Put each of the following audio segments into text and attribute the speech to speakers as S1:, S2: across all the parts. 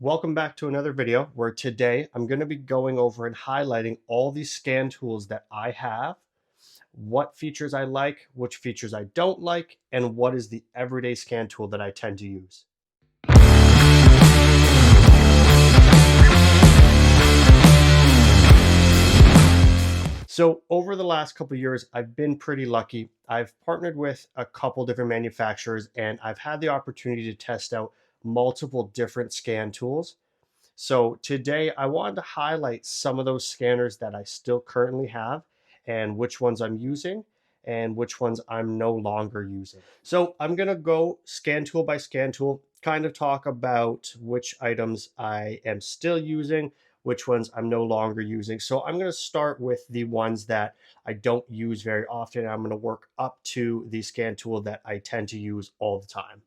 S1: Welcome back to another video where today I'm going to be going over and highlighting all these scan tools that I have, what features I like, which features I don't like, and what is the everyday scan tool that I tend to use. So over the last couple of years, I've been pretty lucky. I've partnered with a couple different manufacturers and I've had the opportunity to test out multiple different scan tools. So today I wanted to highlight some of those scanners that I still currently have and which ones I'm using and which ones I'm no longer using. So I'm going to go scan tool by scan tool, kind of talk about which items I am still using, which ones I'm no longer using. So I'm going to start with the ones that I don't use very often. I'm going to work up to the scan tool that I tend to use all the time.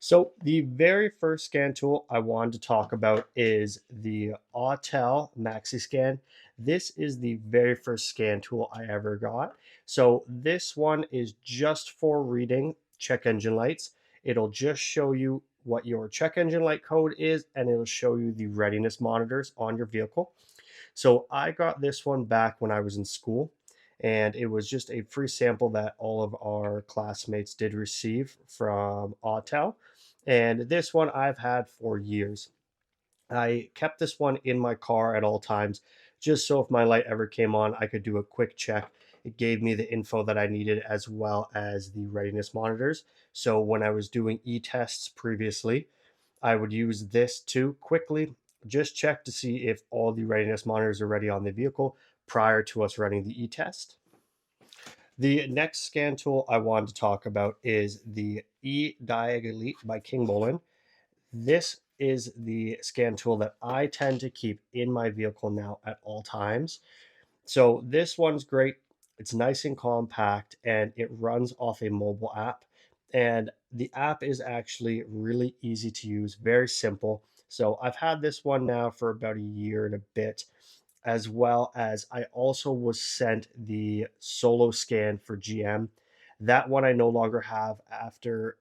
S1: So the very first scan tool I wanted to talk about is the Autel MaxiScan. This is the very first scan tool I ever got. So this one is just for reading check engine lights. It'll just show you what your check engine light code is, and it'll show you the readiness monitors on your vehicle. So I got this one back when I was in school, and it was just a free sample that all of our classmates did receive from Autel. And this one I've had for years. I kept this one in my car at all times, just so if my light ever came on, I could do a quick check. It gave me the info that I needed as well as the readiness monitors. So when I was doing e-tests previously, I would use this to quickly just check to see if all the readiness monitors are ready on the vehicle prior to us running the e-test. The next scan tool I wanted to talk about is the EDiag Elite by KINGBOLEN. This is the scan tool that I tend to keep in my vehicle now at all times. So this one's great. It's nice and compact and it runs off a mobile app. And the app is actually really easy to use, very simple. So I've had this one now for about a year and a bit, as well as I also was sent the solo scan for GM. That one I no longer have after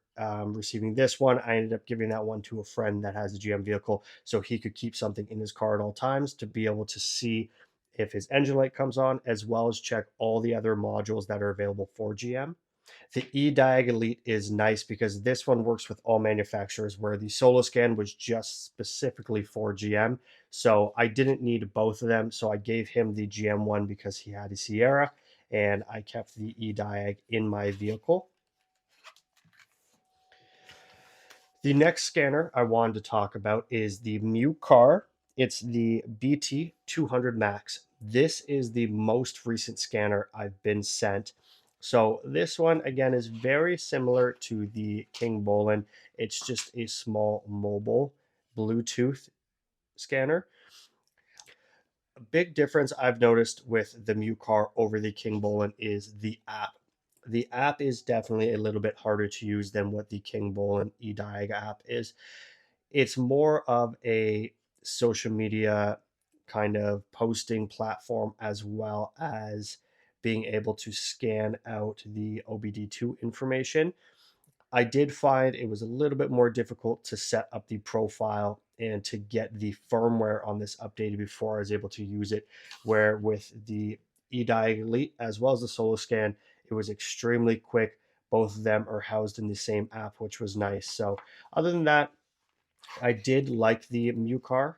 S1: receiving this one. I ended up giving that one to a friend that has a GM vehicle so he could keep something in his car at all times to be able to see if his engine light comes on, as well as check all the other modules that are available for GM. The EDiag Elite is nice because this one works with all manufacturers, where the Solo Scan was just specifically for GM. So I didn't need both of them. So I gave him the GM one because he had a Sierra, and I kept the EDiag in my vehicle. The next scanner I wanted to talk about is the Mukar. It's the BT200 Max. This is the most recent scanner I've been sent. So this one again is very similar to the KINGBOLEN. It's just a small mobile Bluetooth scanner. A big difference I've noticed with the Mukar over the KINGBOLEN is the app. The app is definitely a little bit harder to use than what the KINGBOLEN EDiag app is. It's more of a social media kind of posting platform, as well as being able to scan out the OBD2 information. I did find it was a little bit more difficult to set up the profile and to get the firmware on this updated before I was able to use it. Where with the eDiag Elite as well as the Solo Scan, it was extremely quick. Both of them are housed in the same app, which was nice. So other than that, I did like the Mukar.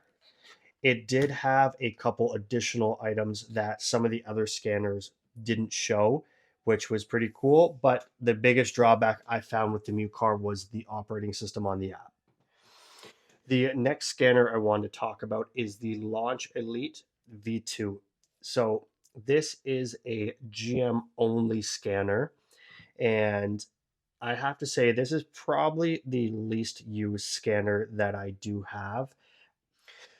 S1: It did have a couple additional items that some of the other scanners didn't show, which was pretty cool. But the biggest drawback I found with the Mukar was the operating system on the app. The next scanner I wanted to talk about is the Launch Elite V2. So this is a GM only scanner, and I have to say this is probably the least used scanner that I do have.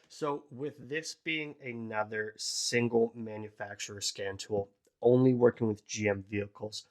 S1: So with this being another single manufacturer scan tool, only working with GM vehicles,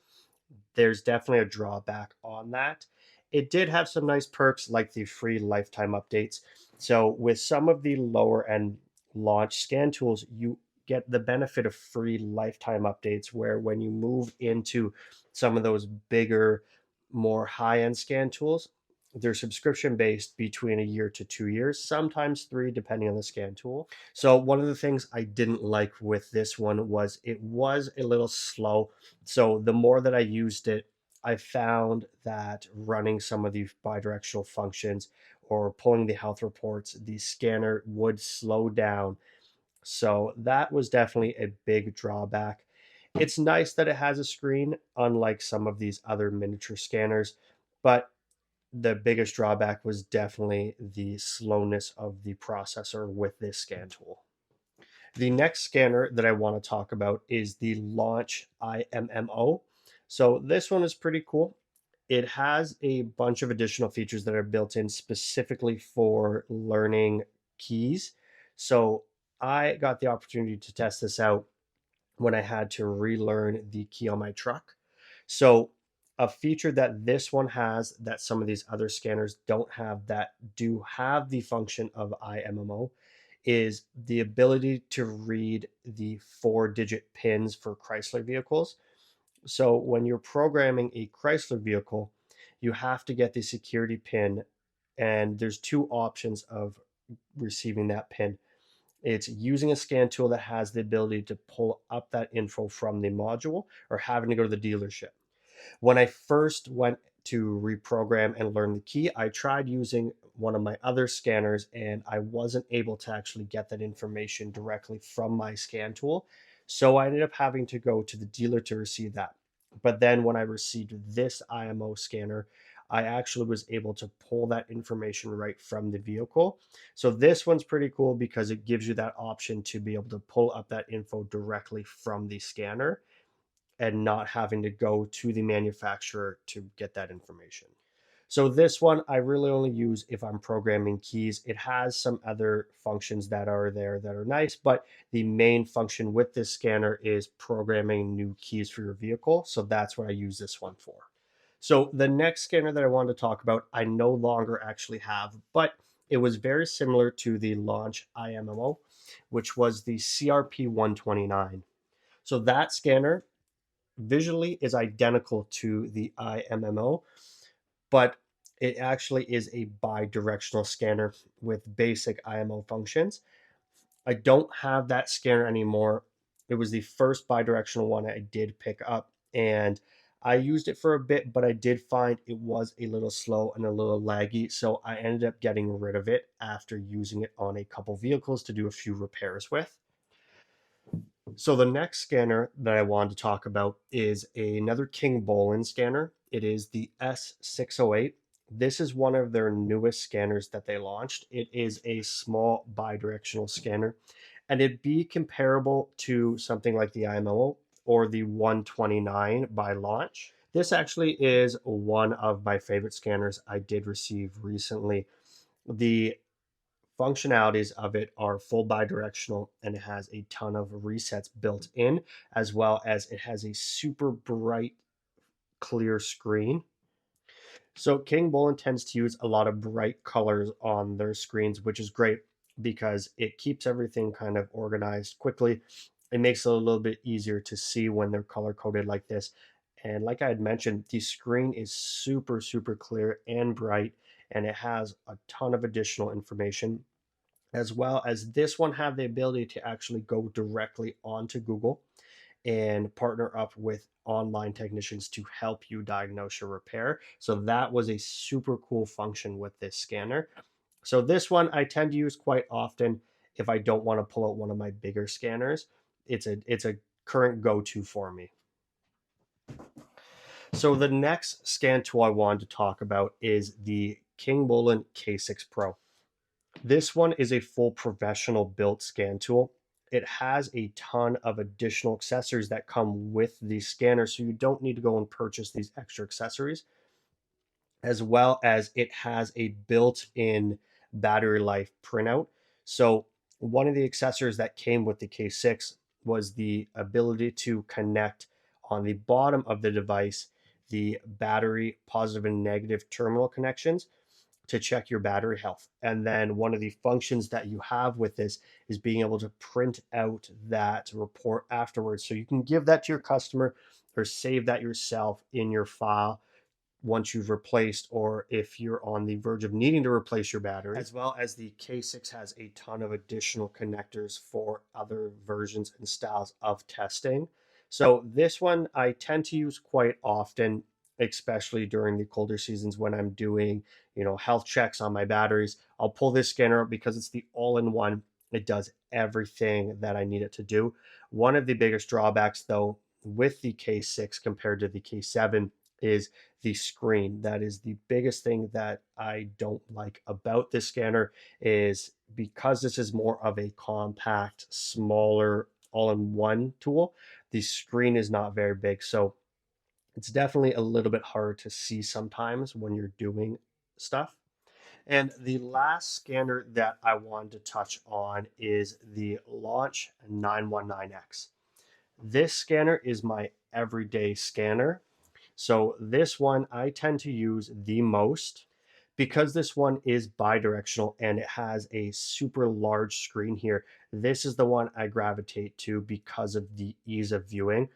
S1: there's definitely a drawback on that. It did have some nice perks like the free lifetime updates. So with some of the lower end launch scan tools, you get the benefit of free lifetime updates, where when you move into some of those bigger, more high end scan tools, They're subscription based between a year to 2 years, sometimes three, depending on the scan tool. So, one of the things I didn't like with this one was it was a little slow. So, the more that I used it, I found that running some of the bidirectional functions or pulling the health reports, the scanner would slow down. So, that was definitely a big drawback. It's nice that it has a screen, unlike some of these other miniature scanners, but the biggest drawback was definitely the slowness of the processor with this scan tool. The next scanner that I want to talk about is the Launch IMMO. So this one is pretty cool. It has a bunch of additional features that are built in specifically for learning keys. So I got the opportunity to test this out when I had to relearn the key on my truck. So, a feature that this one has that some of these other scanners don't have that do have the function of IMMO is the ability to read the 4-digit pins for Chrysler vehicles. So, when you're programming a Chrysler vehicle, you have to get the security pin, and there's two options of receiving that pin. It's using a scan tool that has the ability to pull up that info from the module or having to go to the dealership. When I first went to reprogram and learn the key, I tried using one of my other scanners and I wasn't able to actually get that information directly from my scan tool. So I ended up having to go to the dealer to receive that. But then when I received this IMO scanner, I actually was able to pull that information right from the vehicle. So this one's pretty cool because it gives you that option to be able to pull up that info directly from the scanner and not having to go to the manufacturer to get that information. So this one I really only use if I'm programming keys. It has some other functions that are there that are nice, but the main function with this scanner is programming new keys for your vehicle. So that's what I use this one for. So the next scanner that I wanted to talk about, I no longer actually have, but it was very similar to the Launch IMMO, which was the CRP 129. So that scanner visually is identical to the IMMO, but it actually is a bi-directional scanner with basic IMO functions. I don't have that scanner anymore. It was the first bi-directional one I did pick up, and I used it for a bit, but I did find it was a little slow and a little laggy, so I ended up getting rid of it after using it on a couple vehicles to do a few repairs with. So the next scanner that I wanted to talk about is another KINGBOLEN scanner. It is the S608. This is one of their newest scanners that they launched. It is a small bidirectional scanner, and it'd be comparable to something like the IMO or the 129 by launch. This actually is one of my favorite scanners I did receive recently. The functionalities of it are full bidirectional and it has a ton of resets built in, as well as it has a super bright, clear screen. So KINGBOLEN tends to use a lot of bright colors on their screens, which is great because it keeps everything kind of organized quickly. It makes it a little bit easier to see when they're color coded like this. And like I had mentioned, the screen is super, super clear and bright, and it has a ton of additional information, as well as this one have the ability to actually go directly onto Google and partner up with online technicians to help you diagnose your repair. So that was a super cool function with this scanner. So this one I tend to use quite often if I don't want to pull out one of my bigger scanners. It's a current go-to for me. So the next scan tool I wanted to talk about is the KINGBOLEN K6 Pro. This one is a full professional built scan tool. It has a ton of additional accessories that come with the scanner, so you don't need to go and purchase these extra accessories, as well as it has a built-in battery life printout. So one of the accessories that came with the K6 was the ability to connect on the bottom of the device the battery positive and negative terminal connections to check your battery health. And then one of the functions that you have with this is being able to print out that report afterwards. So you can give that to your customer or save that yourself in your file once you've replaced, or if you're on the verge of needing to replace your battery, as well as the K6 has a ton of additional connectors for other versions and styles of testing. So this one I tend to use quite often, especially during the colder seasons when I'm doing, health checks on my batteries. I'll pull this scanner up because it's the all-in-one. It does everything that I need it to do. One of the biggest drawbacks, though, with the K6 compared to the K7 is the screen. That is the biggest thing that I don't like about this scanner, is because this is more of a compact, smaller, all-in-one tool, the screen is not very big. So it's definitely a little bit hard to see sometimes when you're doing stuff. And the last scanner that I wanted to touch on is the Launch 919X. This scanner is my everyday scanner. So this one I tend to use the most because this one is bi-directional and it has a super large screen here. This is the one I gravitate to because of the ease of viewing.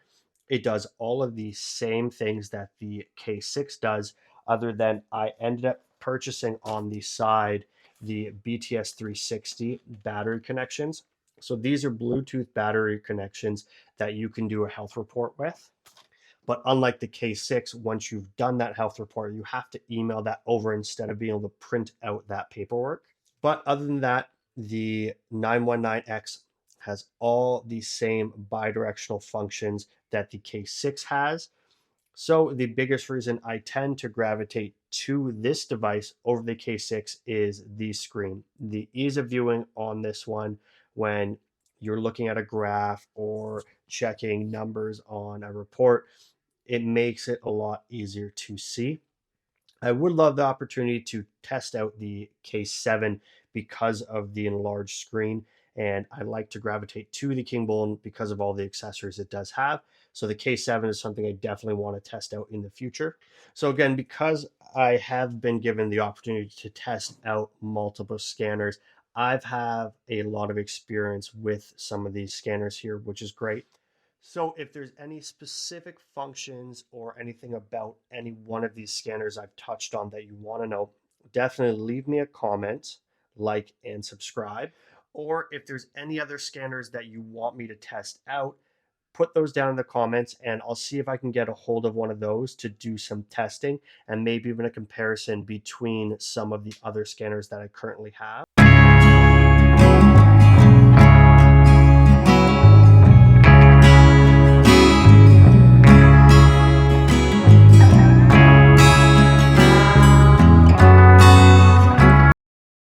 S1: It does all of the same things that the K6 does, other than I ended up purchasing on the side the BTS 360 battery connections. So these are Bluetooth battery connections that you can do a health report with. But unlike the K6, once you've done that health report, you have to email that over instead of being able to print out that paperwork. But other than that, the 919X has all the same bidirectional functions that the K6 has. So the biggest reason I tend to gravitate to this device over the K6 is the screen. The ease of viewing on this one when you're looking at a graph or checking numbers on a report, it makes it a lot easier to see. I would love the opportunity to test out the K7 because of the enlarged screen, and I like to gravitate to the KINGBOLEN because of all the accessories it does have. So the K7 is something I definitely want to test out in the future. So again, because I have been given the opportunity to test out multiple scanners, I've have a lot of experience with some of these scanners here, which is great. So if there's any specific functions or anything about any one of these scanners I've touched on that you want to know, definitely leave me a comment, like, and subscribe. Or if there's any other scanners that you want me to test out, put those down in the comments and I'll see if I can get a hold of one of those to do some testing and maybe even a comparison between some of the other scanners that I currently have.